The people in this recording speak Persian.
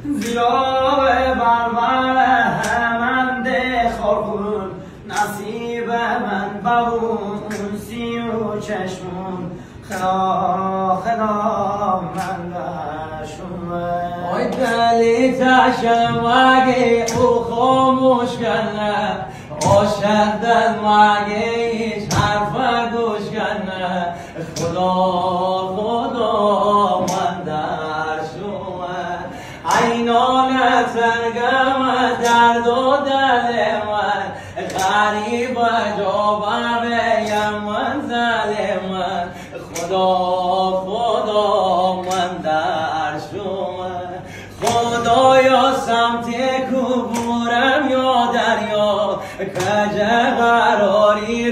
زیرا بربر من ده خورخون نصیب من ببون سی و چشمون خدا خدا من دشونه آی دلی تشن مگه او خاموش کنه آشدن مگه هیچ حرف گوش کنه خدا خدا من دشونه اینان سرگم درد و دل من غریب جا بریم منزل من خدا خدا من در شما خدایا سمت کوبورم یا دریا کجا قراری